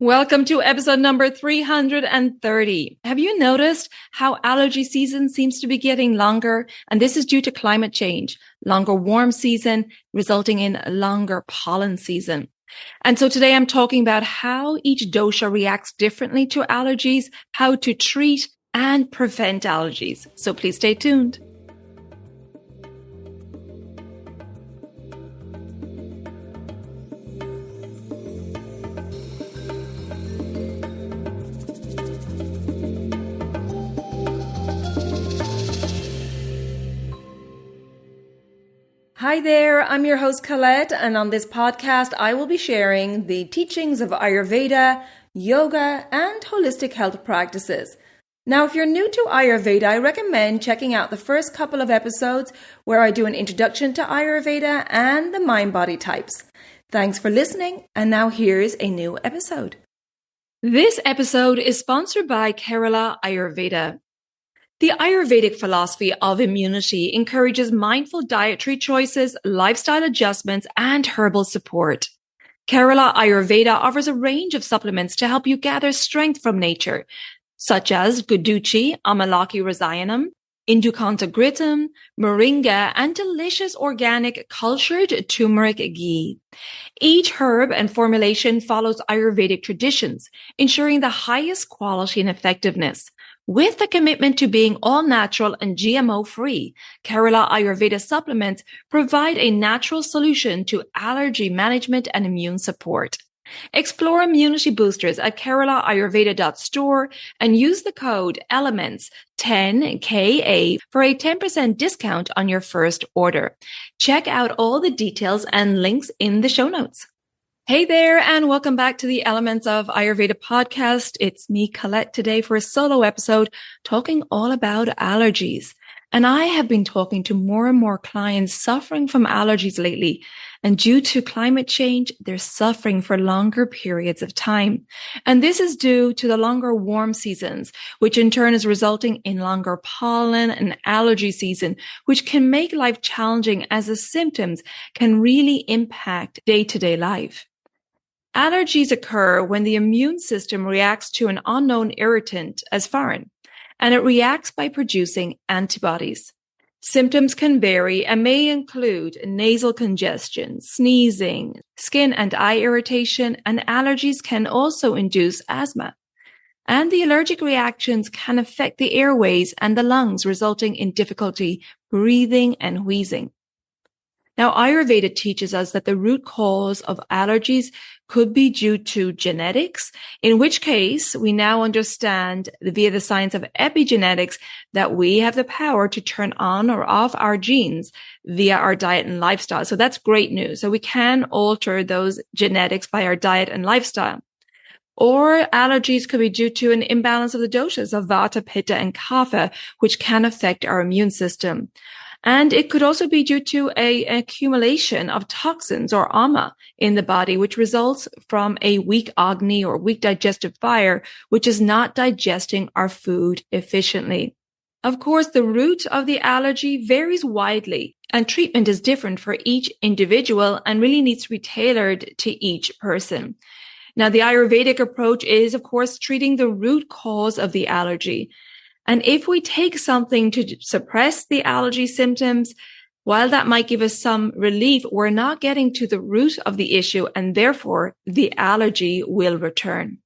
Welcome to episode number 330. Have you noticed how allergy season seems to be getting longer? And this is due to climate change, longer warm season, resulting in longer pollen season. And so today I'm talking about how each dosha reacts differently to allergies, how to treat and prevent allergies. So please stay tuned. Hi there, I'm your host Colette, and on this podcast I will be sharing the teachings of Ayurveda, yoga, and holistic health practices. Now, if you're new to Ayurveda, I recommend checking out the first couple of episodes where I do an introduction to Ayurveda and the mind-body types. Thanks for listening, and now here's a new episode. This episode is sponsored by Kerala Ayurveda. The Ayurvedic philosophy of immunity encourages mindful dietary choices, lifestyle adjustments, and herbal support. Kerala Ayurveda offers a range of supplements to help you gather strength from nature, such as Guduchi, Amalaki Rasayanam, Indukanta Gritam, Moringa, and delicious organic cultured turmeric ghee. Each herb and formulation follows Ayurvedic traditions, ensuring the highest quality and effectiveness. With a commitment to being all natural and GMO-free, Kerala Ayurveda supplements provide a natural solution to allergy management and immune support. Explore immunity boosters at keralaayurveda.store and use the code ELEMENTS10KA for a 10% discount on your first order. Check out all the details and links in the show notes. Hey there, and welcome back to the Elements of Ayurveda podcast. It's me, Colette, today for a solo episode talking all about allergies. And I have been talking to more and more clients suffering from allergies lately. And due to climate change, they're suffering for longer periods of time. And this is due to the longer warm seasons, which in turn is resulting in longer pollen and allergy season, which can make life challenging as the symptoms can really impact day-to-day life. Allergies occur when the immune system reacts to an unknown irritant as foreign, and it reacts by producing antibodies. Symptoms can vary and may include nasal congestion, sneezing, skin and eye irritation, and allergies can also induce asthma. And the allergic reactions can affect the airways and the lungs, resulting in difficulty breathing and wheezing. Now, Ayurveda teaches us that the root cause of allergies could be due to genetics, in which case we now understand via the science of epigenetics that we have the power to turn on or off our genes via our diet and lifestyle. So that's great news. So we can alter those genetics by our diet and lifestyle. Or allergies could be due to an imbalance of the doshas of vata, pitta, and kapha, which can affect our immune system. And it could also be due to an accumulation of toxins or ama in the body, which results from a weak agni or weak digestive fire, which is not digesting our food efficiently. Of course, the root of the allergy varies widely, and treatment is different for each individual and really needs to be tailored to each person. Now, the Ayurvedic approach is, of course, treating the root cause of the allergy. And if we take something to suppress the allergy symptoms, while that might give us some relief, we're not getting to the root of the issue, and therefore the allergy will return.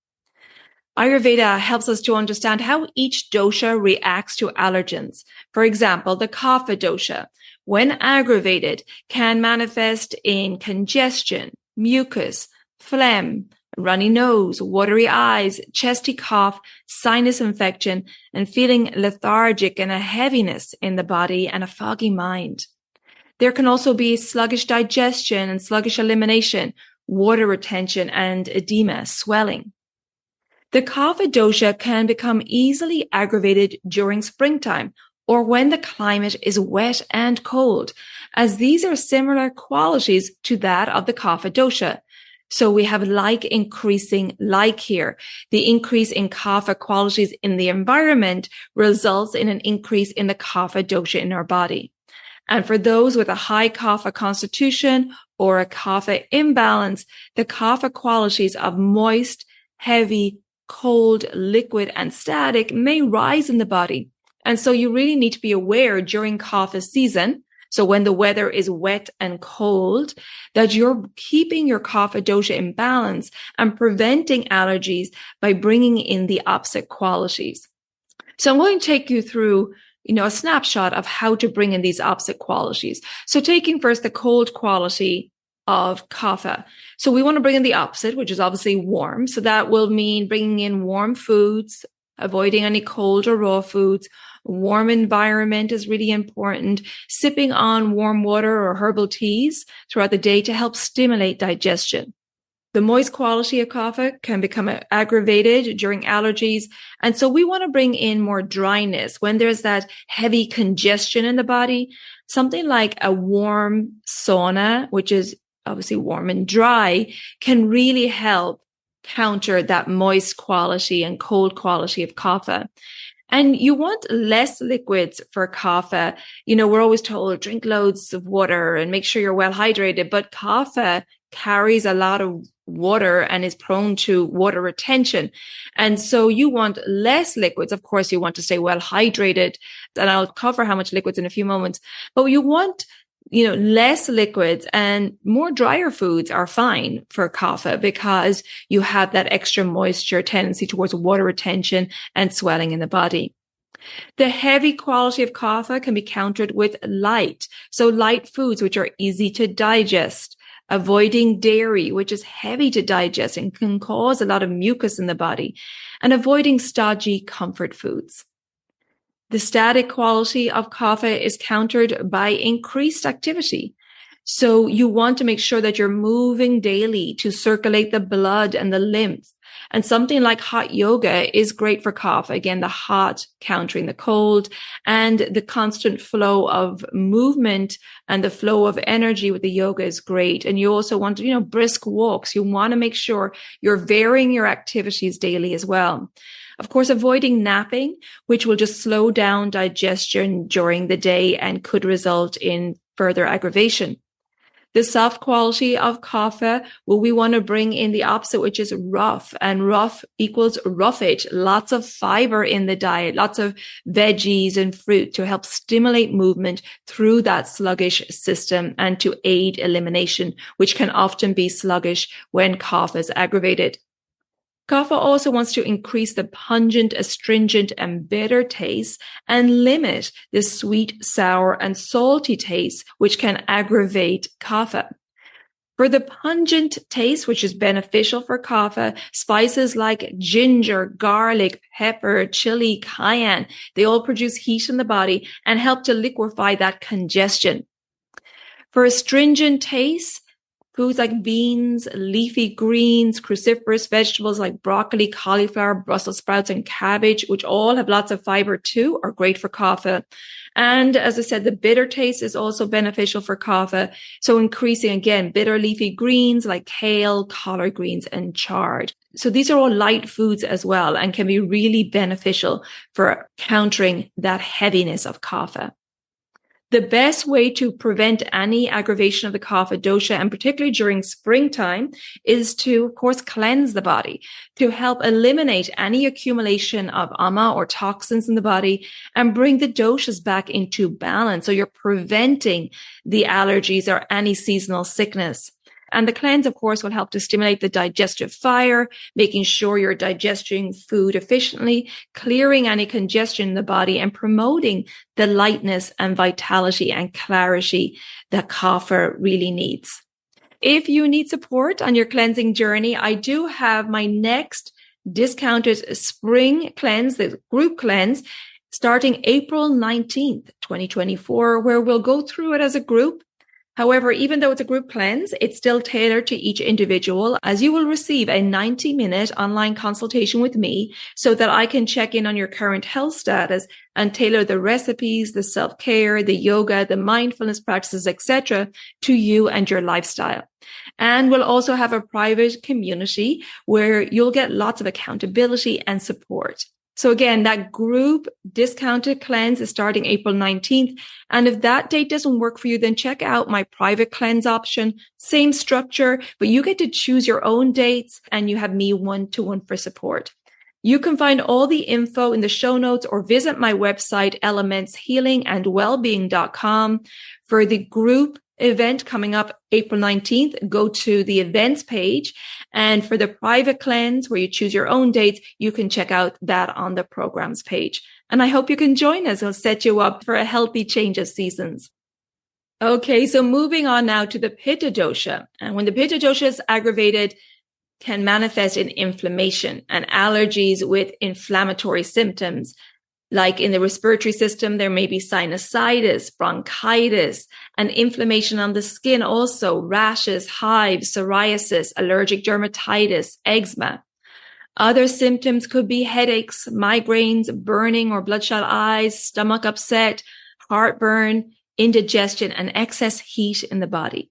Ayurveda helps us to understand how each dosha reacts to allergens. For example, the kapha dosha, when aggravated, can manifest in congestion, mucus, phlegm, runny nose, watery eyes, chesty cough, sinus infection, and feeling lethargic and a heaviness in the body and a foggy mind. There can also be sluggish digestion and sluggish elimination, water retention, and edema, swelling. The kapha dosha can become easily aggravated during springtime or when the climate is wet and cold, as these are similar qualities to that of the kapha dosha. So we have like increasing like here. The increase in kapha qualities in the environment results in an increase in the kapha dosha in our body. And for those with a high kapha constitution or a kapha imbalance, the kapha qualities of moist, heavy, cold, liquid, and static may rise in the body. And so you really need to be aware during kapha season, so when the weather is wet and cold, that you're keeping your kapha dosha in balance and preventing allergies by bringing in the opposite qualities. So I'm going to take you through, a snapshot of how to bring in these opposite qualities. So taking first the cold quality of kapha. So we want to bring in the opposite, which is obviously warm. So that will mean bringing in warm foods, avoiding any cold or raw foods. Warm environment is really important. Sipping on warm water or herbal teas throughout the day to help stimulate digestion. The moist quality of kapha can become aggravated during allergies. And so we want to bring in more dryness when there's that heavy congestion in the body. Something like a warm sauna, which is obviously warm and dry, can really help counter that moist quality and cold quality of kapha. And you want less liquids for kapha. We're always told drink loads of water and make sure you're well hydrated, but kapha carries a lot of water and is prone to water retention. And so you want less liquids. Of course, you want to stay well hydrated. And I'll cover how much liquids in a few moments, but you want less liquids, and more drier foods are fine for kapha because you have that extra moisture tendency towards water retention and swelling in the body. The heavy quality of kapha can be countered with light. So light foods, which are easy to digest, avoiding dairy, which is heavy to digest and can cause a lot of mucus in the body, and avoiding stodgy comfort foods. The static quality of kapha is countered by increased activity. So you want to make sure that you're moving daily to circulate the blood and the lymph. And something like hot yoga is great for kapha. Again, the hot countering the cold, and the constant flow of movement and the flow of energy with the yoga is great. And you also want, brisk walks. You want to make sure you're varying your activities daily as well. Of course, avoiding napping, which will just slow down digestion during the day and could result in further aggravation. The soft quality of kapha, we want to bring in the opposite, which is rough, and rough equals roughage. Lots of fiber in the diet, lots of veggies and fruit to help stimulate movement through that sluggish system and to aid elimination, which can often be sluggish when kapha is aggravated. Kapha also wants to increase the pungent, astringent, and bitter taste and limit the sweet, sour, and salty taste, which can aggravate kapha. For the pungent taste, which is beneficial for kapha, spices like ginger, garlic, pepper, chili, cayenne, they all produce heat in the body and help to liquefy that congestion. For astringent taste, foods like beans, leafy greens, cruciferous vegetables like broccoli, cauliflower, Brussels sprouts, and cabbage, which all have lots of fiber too, are great for kapha. And as I said, the bitter taste is also beneficial for kapha. So increasing, again, bitter leafy greens like kale, collard greens, and chard. So these are all light foods as well and can be really beneficial for countering that heaviness of kapha. The best way to prevent any aggravation of the kapha dosha, and particularly during springtime, is to, of course, cleanse the body to help eliminate any accumulation of ama or toxins in the body and bring the doshas back into balance. So you're preventing the allergies or any seasonal sickness. And the cleanse, of course, will help to stimulate the digestive fire, making sure you're digesting food efficiently, clearing any congestion in the body, and promoting the lightness and vitality and clarity that kapha really needs. If you need support on your cleansing journey, I do have my next discounted spring cleanse, the group cleanse, starting April 19th, 2024, where we'll go through it as a group. However, even though it's a group cleanse, it's still tailored to each individual, as you will receive a 90-minute online consultation with me so that I can check in on your current health status and tailor the recipes, the self-care, the yoga, the mindfulness practices, etc. to you and your lifestyle. And we'll also have a private community where you'll get lots of accountability and support. So again, that group discounted cleanse is starting April 19th. And if that date doesn't work for you, then check out my private cleanse option. Same structure, but you get to choose your own dates and you have me one-to-one for support. You can find all the info in the show notes or visit my website, elementshealingandwellbeing.com. For the group event coming up April 19th, go to the events page. And for the private cleanse, where you choose your own dates, you can check out that on the programs page. And I hope you can join us. It'll set you up for a healthy change of seasons. Okay, so moving on now to the pitta dosha. And when the pitta dosha is aggravated, can manifest in inflammation and allergies with inflammatory symptoms. Like in the respiratory system, there may be sinusitis, bronchitis, and inflammation on the skin also, rashes, hives, psoriasis, allergic dermatitis, eczema. Other symptoms could be headaches, migraines, burning or bloodshot eyes, stomach upset, heartburn, indigestion, and excess heat in the body.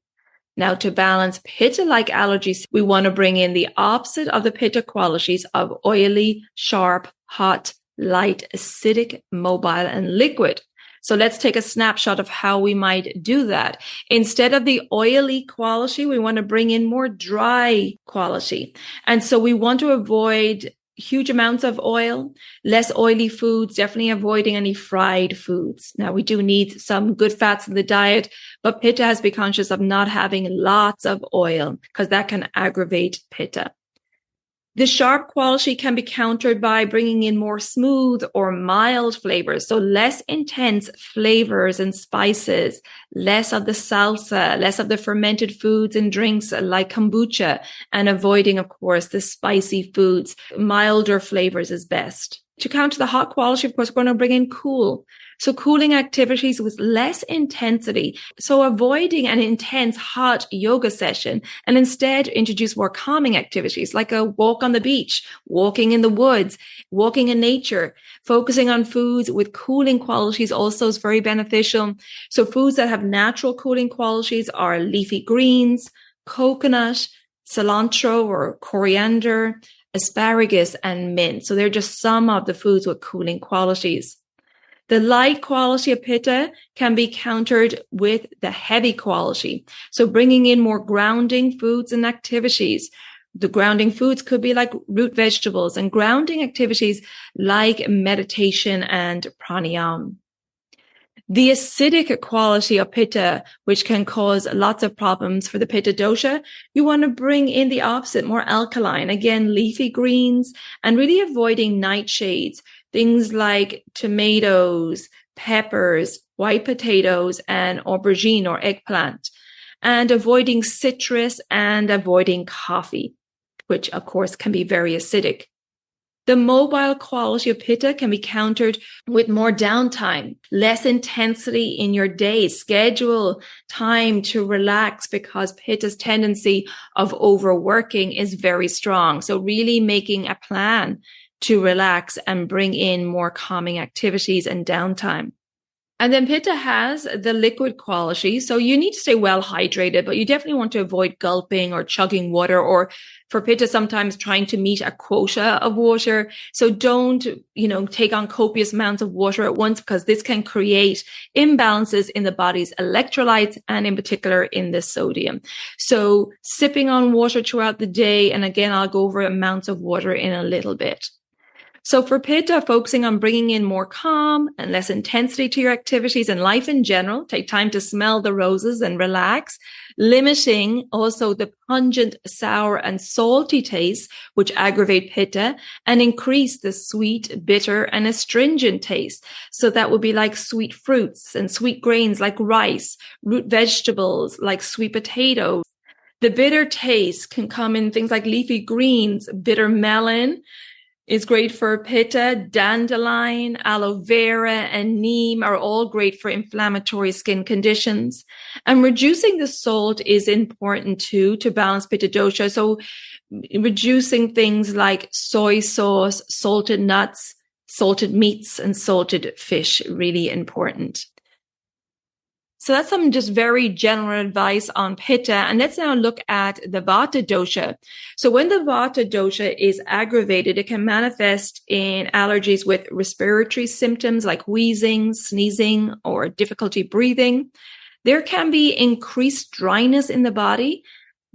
Now, to balance pitta-like allergies, we want to bring in the opposite of the pitta qualities of oily, sharp, hot, light, acidic, mobile, and liquid. So let's take a snapshot of how we might do that. Instead of the oily quality, we want to bring in more dry quality. And so we want to avoid huge amounts of oil, less oily foods, definitely avoiding any fried foods. Now, we do need some good fats in the diet, but pitta has to be conscious of not having lots of oil because that can aggravate pitta. The sharp quality can be countered by bringing in more smooth or mild flavors. So less intense flavors and spices, less of the salsa, less of the fermented foods and drinks like kombucha, and avoiding, of course, the spicy foods. Milder flavors is best. To counter the hot quality, of course, we're going to bring in cool. So cooling activities with less intensity. So avoiding an intense hot yoga session and instead introduce more calming activities like a walk on the beach, walking in the woods, walking in nature. Focusing on foods with cooling qualities also is very beneficial. So foods that have natural cooling qualities are leafy greens, coconut, cilantro or coriander, asparagus, and mint. So they're just some of the foods with cooling qualities. The light quality of pitta can be countered with the heavy quality. So bringing in more grounding foods and activities. The grounding foods could be like root vegetables and grounding activities like meditation and pranayama. The acidic quality of pitta, which can cause lots of problems for the pitta dosha, you want to bring in the opposite, more alkaline. Again, leafy greens and really avoiding nightshades. Things like tomatoes, peppers, white potatoes, and aubergine or eggplant. And avoiding citrus and avoiding coffee, which of course can be very acidic. The mobile quality of pitta can be countered with more downtime, less intensity in your day. Schedule time to relax because pitta's tendency of overworking is very strong. So really making a plan to relax and bring in more calming activities and downtime. And then pitta has the liquid quality. So you need to stay well hydrated, but you definitely want to avoid gulping or chugging water, or for pitta, sometimes trying to meet a quota of water. So don't, take on copious amounts of water at once, because this can create imbalances in the body's electrolytes and in particular in the sodium. So sipping on water throughout the day. And again, I'll go over amounts of water in a little bit. So for pitta, focusing on bringing in more calm and less intensity to your activities and life in general. Take time to smell the roses and relax. Limiting also the pungent, sour, and salty taste, which aggravate pitta, and increase the sweet, bitter, and astringent taste. So that would be like sweet fruits and sweet grains like rice, root vegetables like sweet potatoes. The bitter taste can come in things like leafy greens, bitter melon, is great for pitta, dandelion, aloe vera, and neem are all great for inflammatory skin conditions. And reducing the salt is important too to balance pitta dosha. So reducing things like soy sauce, salted nuts, salted meats, and salted fish, really important. So that's some just very general advice on pitta. And let's now look at the vata dosha. So when the vata dosha is aggravated, it can manifest in allergies with respiratory symptoms like wheezing, sneezing, or difficulty breathing. There can be increased dryness in the body,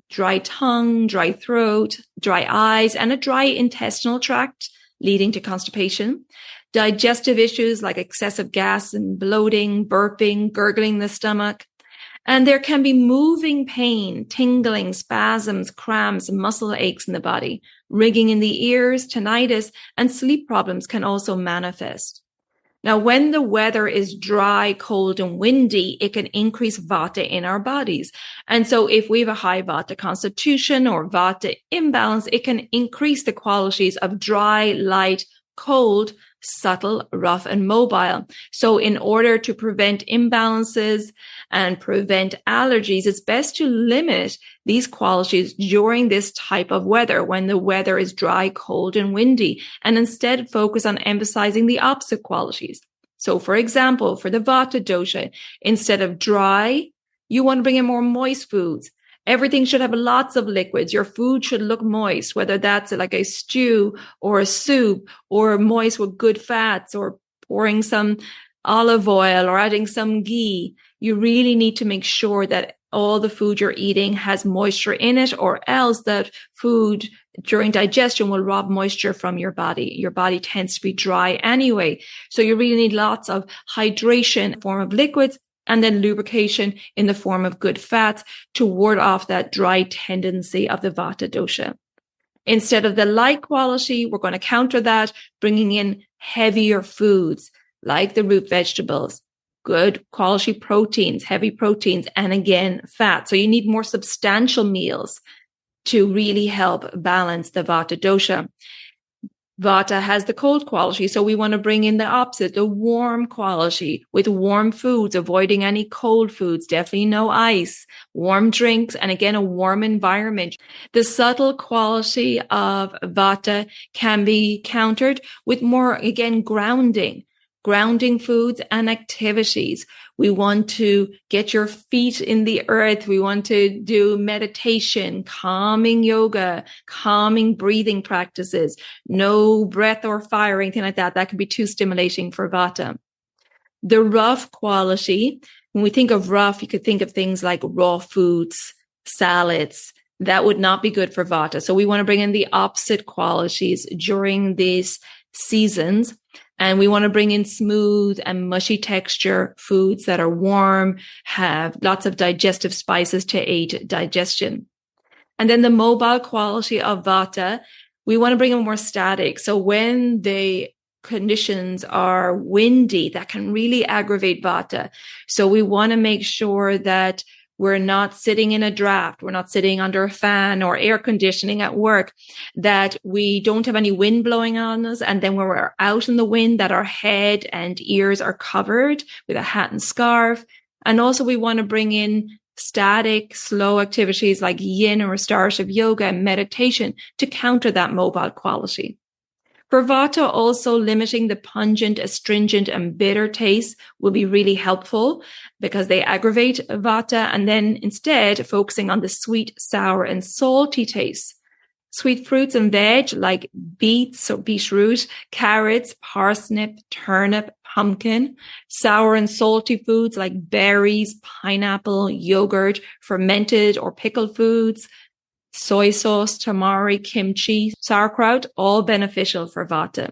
dry tongue, dry throat, dry eyes, and a dry intestinal tract, leading to constipation. Digestive issues like excessive gas and bloating, burping, gurgling the stomach. And there can be moving pain, tingling, spasms, cramps, muscle aches in the body. Ringing in the ears, tinnitus, and sleep problems can also manifest. Now, when the weather is dry, cold, and windy, it can increase vata in our bodies. And so if we have a high vata constitution or vata imbalance, it can increase the qualities of dry, light, cold, subtle, rough, and mobile. So in order to prevent imbalances and prevent allergies, it's best to limit these qualities during this type of weather, when the weather is dry, cold, and windy, and instead focus on emphasizing the opposite qualities. So for example, for the vata dosha, instead of dry, you want to bring in more moist foods. Everything should have lots of liquids. Your food should look moist, whether that's like a stew or a soup, or moist with good fats, or pouring some olive oil or adding some ghee. You really need to make sure that all the food you're eating has moisture in it, or else that food during digestion will rob moisture from your body. Your body tends to be dry anyway. So you really need lots of hydration in the form of liquids, and then lubrication in the form of good fats to ward off that dry tendency of the vata dosha. Instead of the light quality, we're going to counter that, bringing in heavier foods like the root vegetables, good quality proteins, heavy proteins, and again, fat. So you need more substantial meals to really help balance the vata dosha. Vata has the cold quality, so we want to bring in the opposite, the warm quality, with warm foods, avoiding any cold foods, definitely no ice, warm drinks, and again, a warm environment. The subtle quality of vata can be countered with more, again, grounding foods and activities. We want to get your feet in the earth. We want to do meditation, calming yoga, calming breathing practices, no breath or fire, anything like that. That can be too stimulating for vata. The rough quality, when we think of rough, you could think of things like raw foods, salads. That would not be good for vata. So we want to bring in the opposite qualities during these seasons. And we want to bring in smooth and mushy texture foods that are warm, have lots of digestive spices to aid digestion. And then the mobile quality of vata, we want to bring in more static. So when the conditions are windy, that can really aggravate vata. So we want to make sure that we're not sitting in a draft. We're not sitting under a fan or air conditioning at work, that we don't have any wind blowing on us. And then when we're out in the wind, that our head and ears are covered with a hat and scarf. And also we want to bring in static, slow activities like yin or restorative yoga and meditation to counter that mobile quality. For vata, also limiting the pungent, astringent, and bitter taste will be really helpful because they aggravate vata, and then instead focusing on the sweet, sour, and salty taste. Sweet fruits and veg like beets or beetroot, carrots, parsnip, turnip, pumpkin. Sour and salty foods like berries, pineapple, yogurt, fermented or pickled foods, soy sauce, tamari, kimchi, sauerkraut, all beneficial for vata.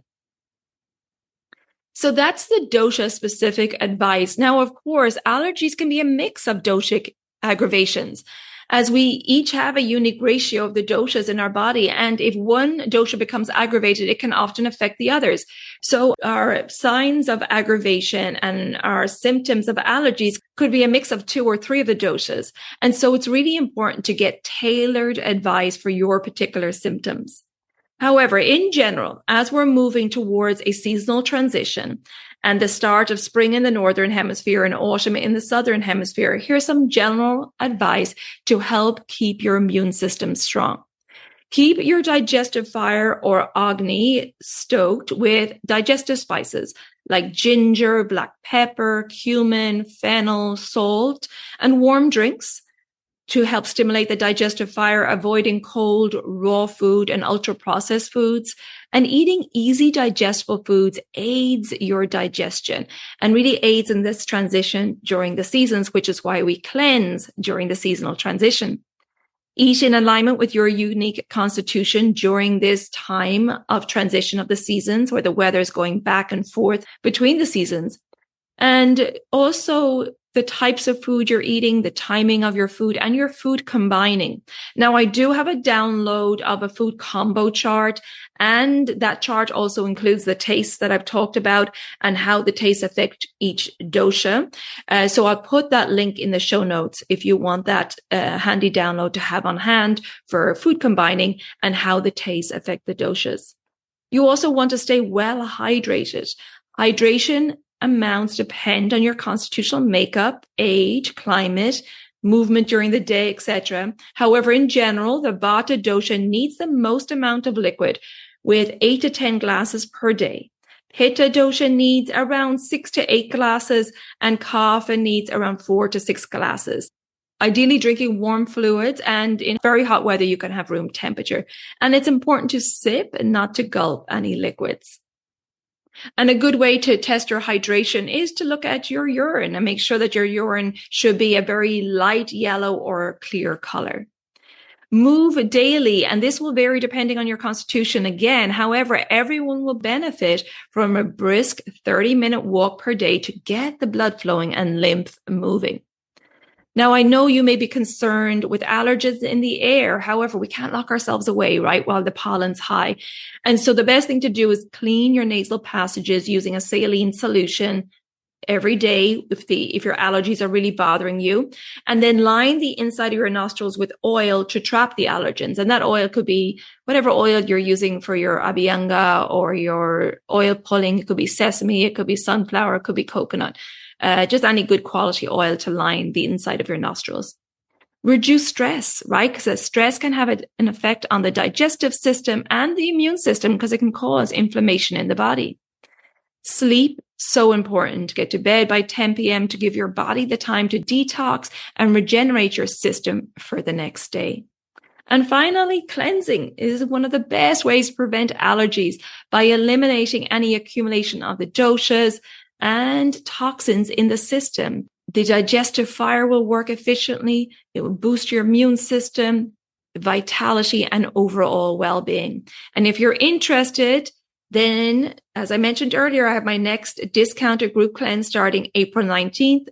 So that's the dosha specific advice. Now, of course, allergies can be a mix of doshic aggravations, as we each have a unique ratio of the doshas in our body. And if one dosha becomes aggravated, it can often affect the others. So our signs of aggravation and our symptoms of allergies could be a mix of 2 or 3 of the doshas. And so it's really important to get tailored advice for your particular symptoms. However, in general, as we're moving towards a seasonal transition and the start of spring in the northern hemisphere and autumn in the southern hemisphere, here's some general advice to help keep your immune system strong. Keep your digestive fire or agni stoked with digestive spices like ginger, black pepper, cumin, fennel, salt, and warm drinks to help stimulate the digestive fire, avoiding cold, raw food and ultra-processed foods. And eating easy digestible foods aids your digestion and really aids in this transition during the seasons, which is why we cleanse during the seasonal transition. Eat in alignment with your unique constitution during this time of transition of the seasons, where the weather is going back and forth between the seasons. And also the types of food you're eating, the timing of your food, and your food combining. Now, I do have a download of a food combo chart, and that chart also includes the tastes that I've talked about and how the tastes affect each dosha. So I'll put that link in the show notes if you want that handy download to have on hand for food combining and how the tastes affect the doshas. You also want to stay well hydrated. Hydration amounts depend on your constitutional makeup, age, climate, movement during the day, etc. However, in general, the vata dosha needs the most amount of liquid, with 8 to 10 glasses per day. Pitta dosha needs around 6 to 8 glasses, and kapha needs around 4 to 6 glasses. Ideally drinking warm fluids, and in very hot weather, you can have room temperature. And it's important to sip and not to gulp any liquids. And a good way to test your hydration is to look at your urine and make sure that your urine should be a very light yellow or clear color. Move daily, and this will vary depending on your constitution again. However, everyone will benefit from a brisk 30-minute walk per day to get the blood flowing and lymph moving. Now, I know you may be concerned with allergens in the air. However, we can't lock ourselves away, right, while the pollen's high. And so the best thing to do is clean your nasal passages using a saline solution every day if your allergies are really bothering you. And then line the inside of your nostrils with oil to trap the allergens. And that oil could be whatever oil you're using for your abhyanga or your oil pulling. It could be sesame, it could be sunflower, it could be coconut. Just any good quality oil to line the inside of your nostrils. Reduce stress, right? Because stress can have an effect on the digestive system and the immune system because it can cause inflammation in the body. Sleep, so important. Get to bed by 10 p.m. to give your body the time to detox and regenerate your system for the next day. And finally, cleansing is one of the best ways to prevent allergies by eliminating any accumulation of the doshas and toxins in the system. The digestive fire will work efficiently. It will boost your immune system, vitality, and overall well-being. And if you're interested, then, as I mentioned earlier, I have my next discounted group cleanse starting April 19th.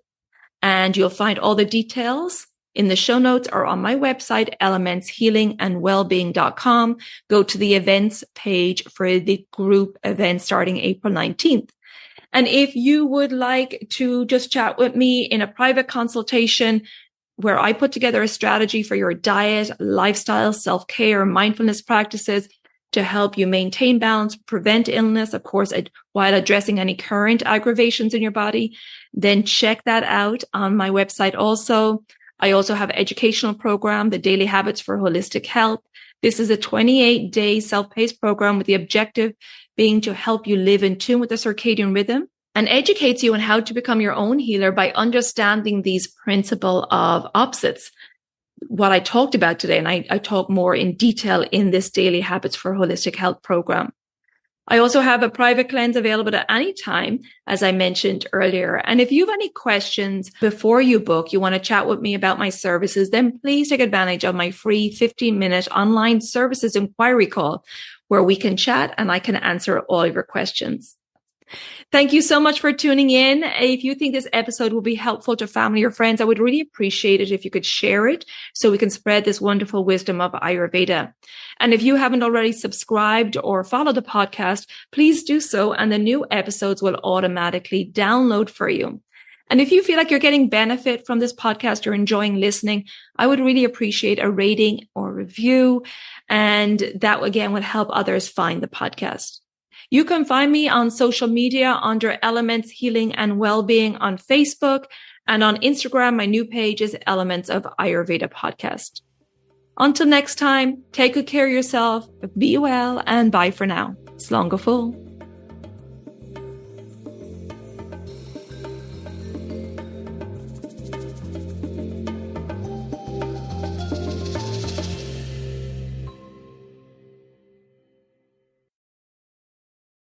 And you'll find all the details in the show notes or on my website, elementshealingandwellbeing.com. Go to the events page for the group event starting April 19th. And if you would like to just chat with me in a private consultation where I put together a strategy for your diet, lifestyle, self-care, mindfulness practices to help you maintain balance, prevent illness, of course, while addressing any current aggravations in your body, then check that out on my website also. I also have an educational program, the Daily Habits for Holistic Health. This is a 28-day self-paced program with the objective being to help you live in tune with the circadian rhythm and educates you on how to become your own healer by understanding these principle of opposites. What I talked about today, and I talk more in detail in this Daily Habits for Holistic Health program. I also have a private cleanse available at any time, as I mentioned earlier. And if you have any questions before you book, you want to chat with me about my services, then please take advantage of my free 15-minute online services inquiry call where we can chat and I can answer all of your questions. Thank you so much for tuning in. If you think this episode will be helpful to family or friends, I would really appreciate it if you could share it so we can spread this wonderful wisdom of Ayurveda. And if you haven't already subscribed or followed the podcast, please do so, and the new episodes will automatically download for you. And if you feel like you're getting benefit from this podcast or enjoying listening, I would really appreciate a rating or review. And that, again, would help others find the podcast. You can find me on social media under Elements Healing and Wellbeing on Facebook, and on Instagram, my new page is Elements of Ayurveda Podcast. Until next time, take good care of yourself, be well, and bye for now. Slán go fóill.